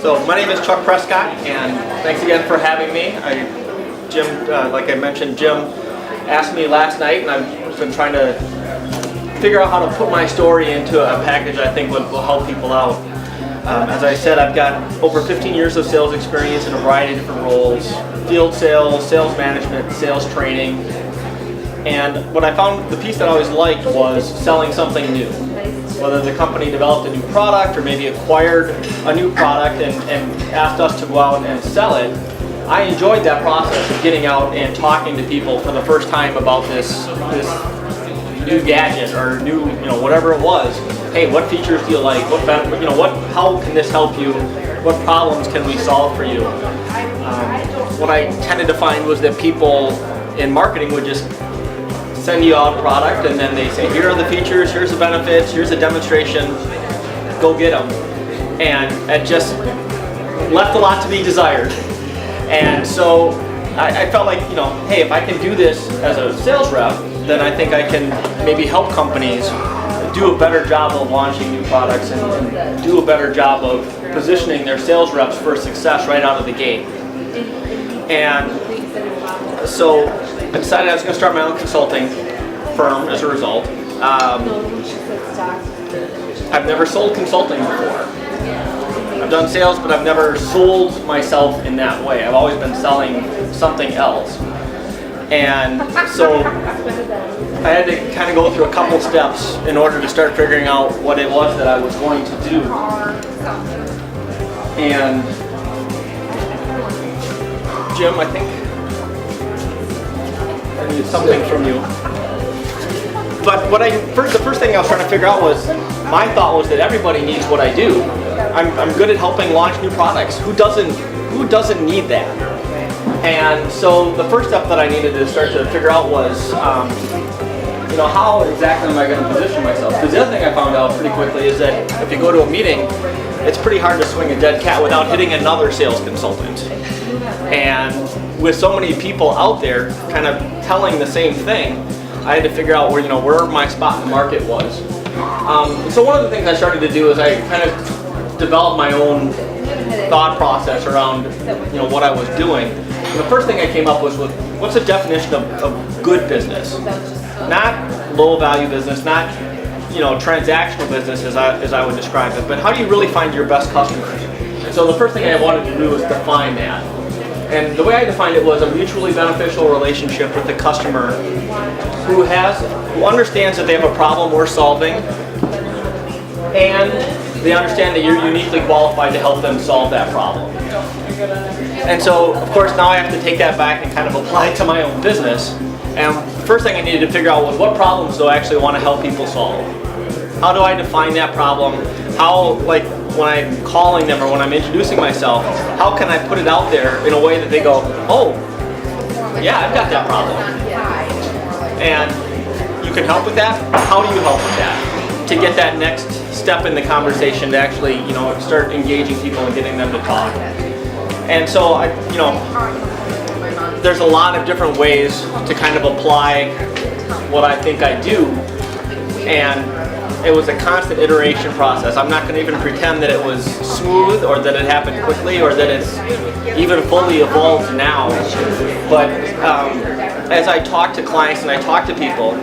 So my name is Chuck Prescott, and thanks again for having me. Like I mentioned, Jim asked me last night, and I've been trying to figure out how to put my story into a package I think will help people out. As I said, I've got over 15 years of sales experience in a variety of different roles: field sales, sales management, sales training. And what I found, the piece that I always liked was selling something new. Whether the company developed a new product or maybe acquired a new product and asked us to go out and sell it, I enjoyed that process of getting out and talking to people for the first time about this new gadget or new, whatever it was. Hey, what features do you like? How can this help you? What problems can we solve for you? What I tended to find was that people in marketing would just send you out a product, and then they say, here are the features, here's the benefits, here's a demonstration, go get them. And it just left a lot to be desired. And so I felt like, hey, if I can do this as a sales rep, then I think I can maybe help companies do a better job of launching new products and do a better job of positioning their sales reps for success right out of the gate. And so I decided I was going to start my own consulting firm as a result. I've never sold consulting before. I've done sales, but I've never sold myself in that way. I've always been selling something else. And so I had to kind of go through a couple steps in order to start figuring out what it was that I was going to do. And Jim, I think I need something from you. But the first thing I was trying to figure out was, my thought was that everybody needs what I do. I'm good at helping launch new products. Who doesn't need that? And so the first step that I needed to start to figure out was, how exactly am I going to position myself? Because the other thing I found out pretty quickly is that if you go to a meeting, it's pretty hard to swing a dead cat without hitting another sales consultant. And with so many people out there kind of telling the same thing, I had to figure out where my spot in the market was. So one of the things I started to do is I kind of developed my own thought process around what I was doing. And the first thing I came up with was, what's the definition of good business? Not low value business, not transactional business as I would describe it, but how do you really find your best customers? And so the first thing I wanted to do was define that. And the way I defined it was a mutually beneficial relationship with the customer who understands that they have a problem we're solving, and they understand that you're uniquely qualified to help them solve that problem. And so, of course, now I have to take that back and kind of apply it to my own business. And the first thing I needed to figure out was, what problems do I actually want to help people solve? How do I define that problem? How, when I'm calling them or when I'm introducing myself, how can I put it out there in a way that they go, oh, yeah, I've got that problem. And you can help with that? How do you help with that? To get that next step in the conversation to actually, start engaging people and getting them to talk. And so, there's a lot of different ways to kind of apply what I think I do. And it was a constant iteration process. I'm not going to even pretend that it was smooth or that it happened quickly or that it's even fully evolved now. But as I talk to clients and I talk to people,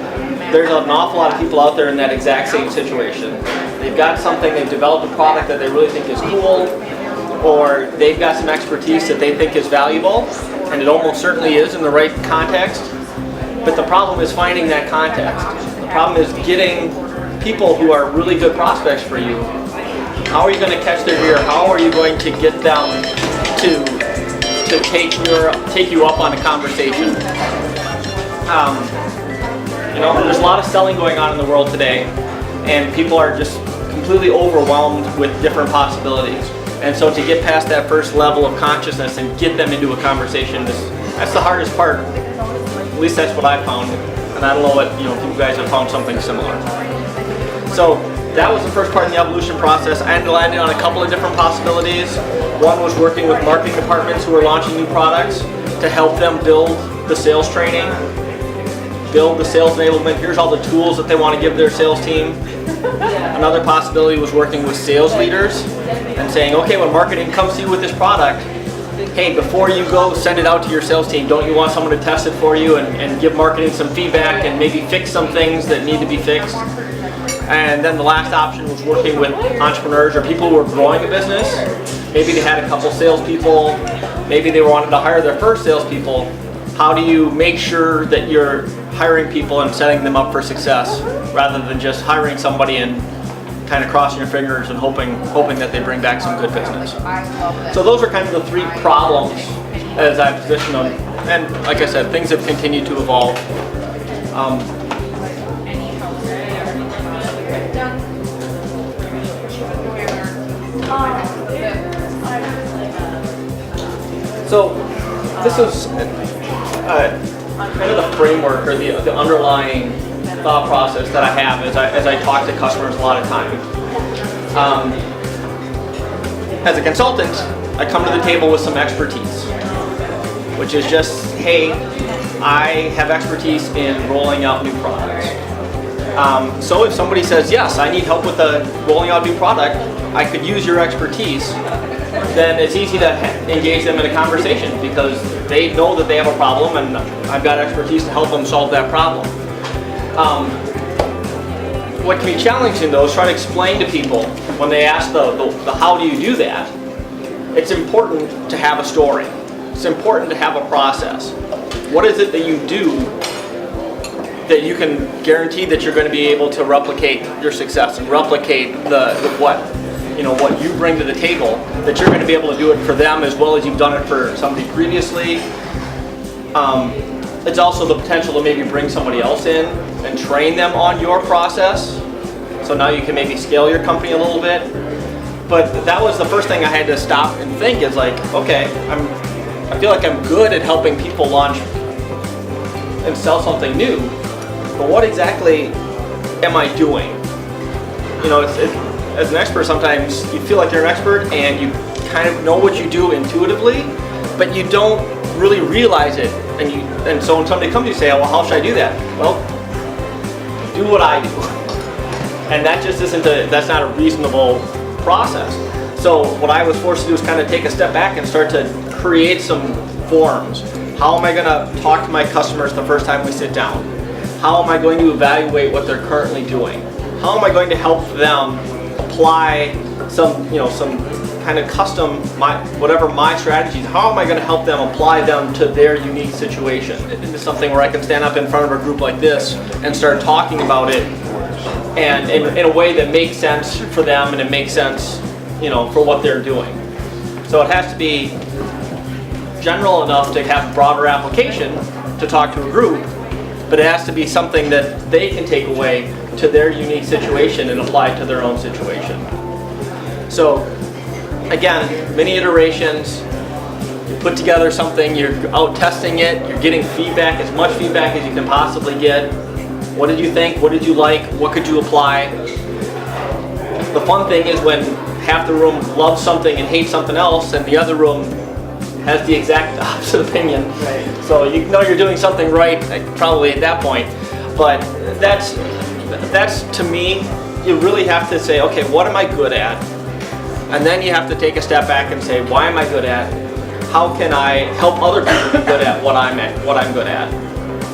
there's an awful lot of people out there in that exact same situation. They've got something, they've developed a product that they really think is cool, or they've got some expertise that they think is valuable, and it almost certainly is in the right context. But the problem is finding that context. The problem is getting people who are really good prospects for you. How are you going to catch their ear? How are you going to get them to take you up on a conversation? There's a lot of selling going on in the world today, and people are just completely overwhelmed with different possibilities. And so to get past that first level of consciousness and get them into a conversation, that's the hardest part. At least that's what I found. And I don't know what, if you guys have found something similar. So that was the first part of the evolution process. I ended up landing on a couple of different possibilities. One was working with marketing departments who were launching new products to help them build the sales training, build the sales enablement. Here's all the tools that they want to give their sales team. Another possibility was working with sales leaders and saying, okay, when marketing comes to you with this product, hey, before you go send it out to your sales team, don't you want someone to test it for you and give marketing some feedback and maybe fix some things that need to be fixed? And then the last option was working with entrepreneurs or people who were growing a business. Maybe they had a couple salespeople, maybe they wanted to hire their first salespeople. How do you make sure that you're hiring people and setting them up for success rather than just hiring somebody and kind of crossing your fingers and hoping that they bring back some good business? So those are kind of the three problems as I position them. And like I said, things have continued to evolve. So this is kind of the framework or the underlying thought process that I have as I talk to customers a lot of time. As a consultant, I come to the table with some expertise, which is just, hey, I have expertise in rolling out new products. So if somebody says, yes, I need help with rolling out a new product, I could use your expertise, then it's easy to engage them in a conversation because they know that they have a problem and I've got expertise to help them solve that problem. What can be challenging though is trying to explain to people when they ask the how do you do that, it's important to have a story. It's important to have a process. What is it that you do that you can guarantee that you're going to be able to replicate your success and replicate what you bring to the table, that you're going to be able to do it for them as well as you've done it for somebody previously. It's also the potential to maybe bring somebody else in and train them on your process. So now you can maybe scale your company a little bit. But that was the first thing I had to stop and think is like, okay, I feel like I'm good at helping people launch and sell something new, but what exactly am I doing? As an expert, sometimes you feel like you're an expert and you kind of know what you do intuitively, but you don't really realize it. And so when somebody comes to you and say, well, how should I do that? Well, do what I do. And that just that's not a reasonable process. So what I was forced to do is kind of take a step back and start to create some forms. How am I going to talk to my customers the first time we sit down? How am I going to evaluate what they're currently doing? How am I going to help them apply some kind of custom, whatever my strategies, how am I going to help them apply them to their unique situation? Into something where I can stand up in front of a group like this and start talking about it and in a way that makes sense for them and it makes sense, for what they're doing. So it has to be general enough to have broader application to talk to a group, but it has to be something that they can take away to their unique situation and apply to their own situation. So again, many iterations, you put together something, you're out testing it, you're getting feedback, as much feedback as you can possibly get. What did you think? What did you like? What could you apply? The fun thing is when half the room loves something and hates something else and the other room has the exact opposite opinion. Right. So you know you're doing something right probably at that point. But that's to me, you really have to say, okay, what am I good at? And then you have to take a step back and say, why am I good at? How can I help other people be good at what I'm good at?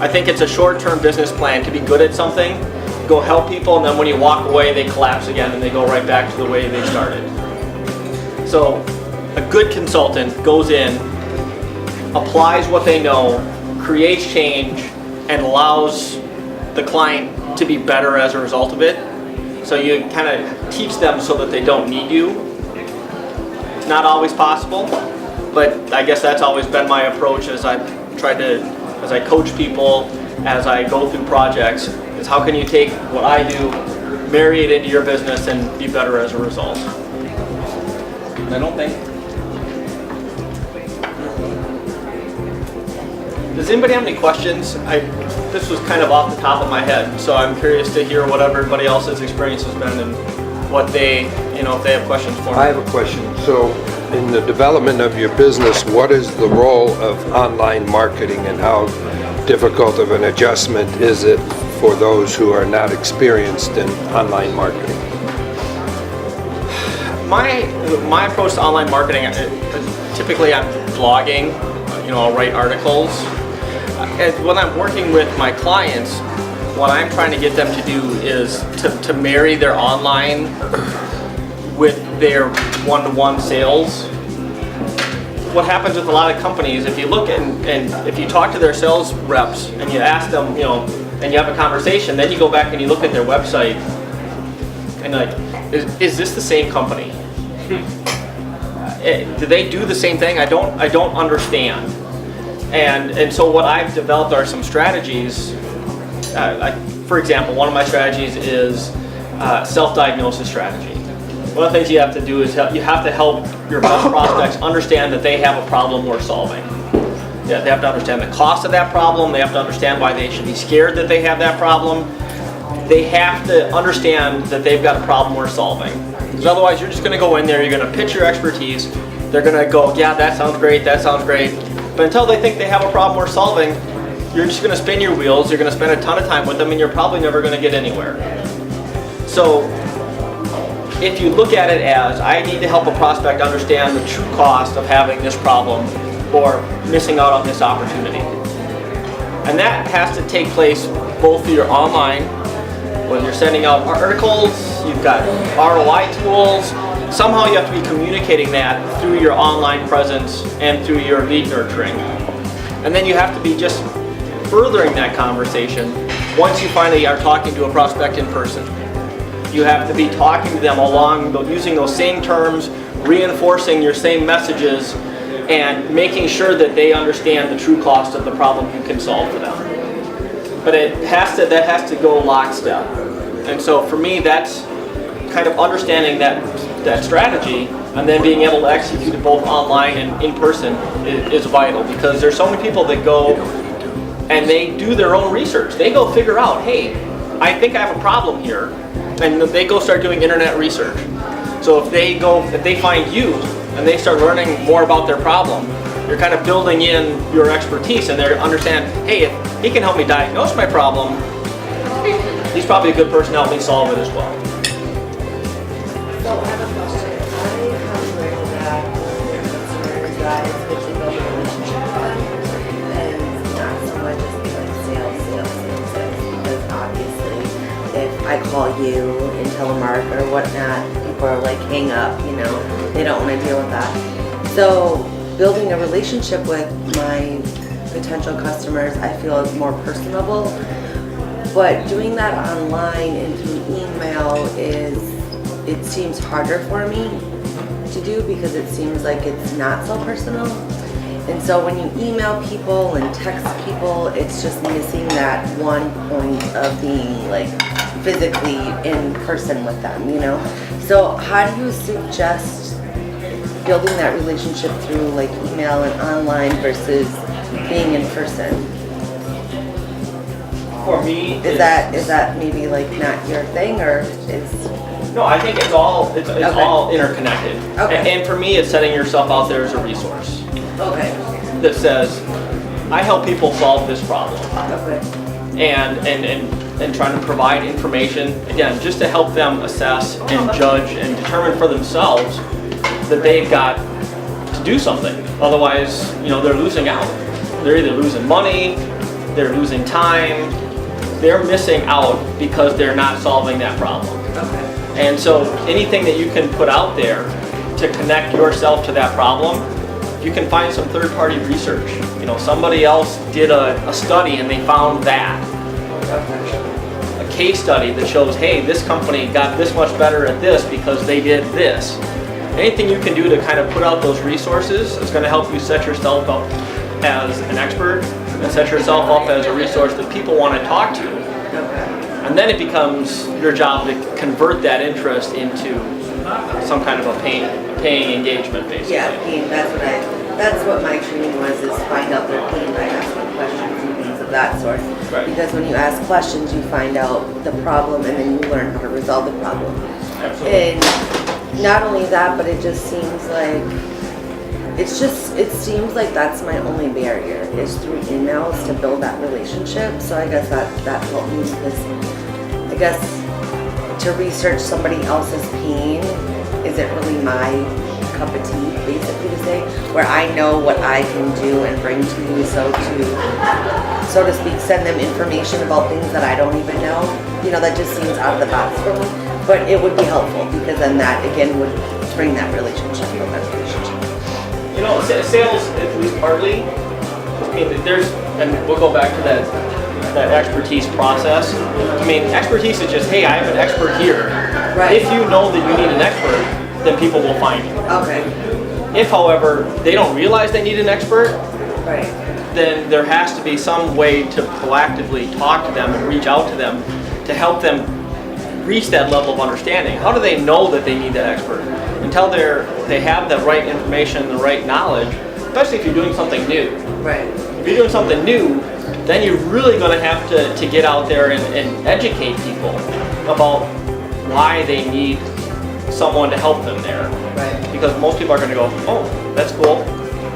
I think it's a short-term business plan to be good at something, go help people, and then when you walk away, they collapse again and they go right back to the way they started. So a good consultant goes in, applies what they know, creates change, and allows the client to be better as a result of it. So you kind of teach them so that they don't need you. It's not always possible, but I guess that's always been my approach as I coach people, as I go through projects, is how can you take what I do, marry it into your business, and be better as a result. And I don't think. Does anybody have any questions? This was kind of off the top of my head, so I'm curious to hear what everybody else's experience has been and what they, if they have questions for me. I have a question. So in the development of your business, what is the role of online marketing and how difficult of an adjustment is it for those who are not experienced in online marketing? my approach to online marketing, typically I'm blogging, I'll write articles. And when I'm working with my clients, what I'm trying to get them to do is to marry their online with their one-to-one sales. What happens with a lot of companies, if you look and if you talk to their sales reps and you ask them, and you have a conversation, then you go back and you look at their website and like, is this the same company? Do they do the same thing? I don't understand. And so what I've developed are some strategies. For example, one of my strategies is self-diagnosis strategy. One of the things you have to do is you have to help your prospects understand that they have a problem worth solving. Yeah, they have to understand the cost of that problem. They have to understand why they should be scared that they have that problem. They have to understand that they've got a problem worth solving. Because otherwise you're just going to go in there, you're going to pitch your expertise. They're going to go, yeah, that sounds great, that sounds great. But until they think they have a problem worth solving, you're just going to spin your wheels, you're going to spend a ton of time with them, and you're probably never going to get anywhere. So if you look at it as, I need to help a prospect understand the true cost of having this problem or missing out on this opportunity. And that has to take place both through your online, when you're sending out articles, you've got ROI tools. Somehow you have to be communicating that through your online presence and through your lead nurturing. And then you have to be just furthering that conversation once you finally are talking to a prospect in person. You have to be talking to them using those same terms, reinforcing your same messages, and making sure that they understand the true cost of the problem you can solve for them. But that has to go lockstep. And so for me, that's kind of understanding that strategy and then being able to execute it both online and in person is vital, because there's so many people that go and they do their own research. They go figure out, hey, I think I have a problem here, and they go start doing internet research. So if they find you and they start learning more about their problem, you're kind of building in your expertise, and they understand, hey, if he can help me diagnose my problem, he's probably a good person to help me solve it as well. So I have a question. I have learned that customers that it's good to build a relationship with them, and not so much as like sales. Because obviously, if I call you in telemark or whatnot, people are like, hang up, they don't want to deal with that. So building a relationship with my potential customers, I feel is more personable. But doing that online and through email it seems harder for me to do, because it seems like it's not so personal. And so when you email people and text people, it's just missing that one point of being like physically in person with them, So how do you suggest building that relationship through like email and online versus being in person? For me, is that maybe like not your thing, or is? No, I think it's all all interconnected. Okay. And for me, it's setting yourself out there as a resource. Okay. That says, I help people solve this problem. Okay. And trying to provide information, again, just to help them assess and judge and determine for themselves that they've got to do something. Otherwise, they're losing out. They're either losing money, they're losing time, they're missing out because they're not solving that problem. Okay. And so anything that you can put out there to connect yourself to that problem, you can find some third-party research. Somebody else did a study and they found that. A case study that shows, hey, this company got this much better at this because they did this. Anything you can do to kind of put out those resources is going to help you set yourself up as an expert and set yourself up as a resource that people want to talk to. And then it becomes your job to convert that interest into some kind of a paying engagement, basically. Yeah, that's what my training was, is find out their pain by asking questions and things of that sort. Right. Because when you ask questions, you find out the problem, and then you learn how to resolve the problem. Absolutely. And not only that, but it just seems like it seems like that's my only barrier, is through emails to build that relationship. So I guess that helped me, because I guess to research somebody else's pain isn't really my cup of tea, basically to say, where I know what I can do and bring to you, so to speak, send them information about things that I don't even know, you know, that just seems out of the box for me. But it would be helpful, because then that, again, would bring that relationship, build that relationship. You know, sales, at least partly, I mean, and we'll go back to that expertise process. I mean, expertise is just, hey, I have an expert here. Right. If you know that you need an expert, then people will find you. Okay. If, however, they don't realize they need an expert, Right. then there has to be some way to proactively talk to them and reach out to them to help them reach that level of understanding. How do they know that they need that expert? Until they have the right information, the right knowledge, especially if you're doing something new. Right. If you're doing something new, then you're really going to have to get out there and educate people about why they need someone to help them there. Right. Because most people are going to go, oh, that's cool.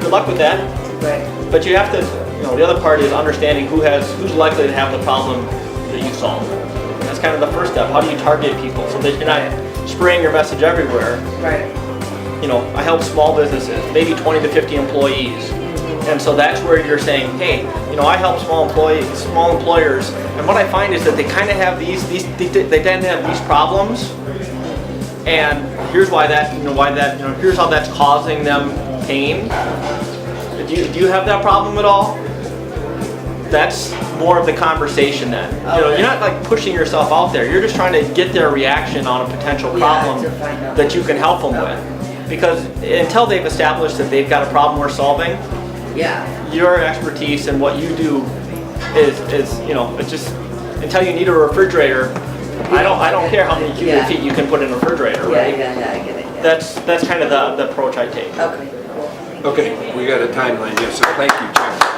Good luck with that. Right. But you have to, you know, the other part is understanding who's likely to have the problem that you solve. And that's kind of the first step. How do you target people so that you're not spraying your message everywhere? Right. You know, I help small businesses, maybe 20 to 50 employees. And so that's where you're saying, hey, you know, I help small employers, and what I find is that they kind of have they tend to have these problems, and here's why here's how that's causing them pain. Do you have that problem at all? That's more of the conversation then. You know, you're not like pushing yourself out there. You're just trying to get their reaction on a potential problem that you can help them with. Because until they've established that they've got a problem we're solving, your expertise and what you do is you know, it's just, until you need a refrigerator, I don't care how many cubic feet you can put in a refrigerator, right? Yeah, I get it. Yeah. That's kind of the approach I take. Okay, cool. Okay, we got a timeline here, so thank you, Jim.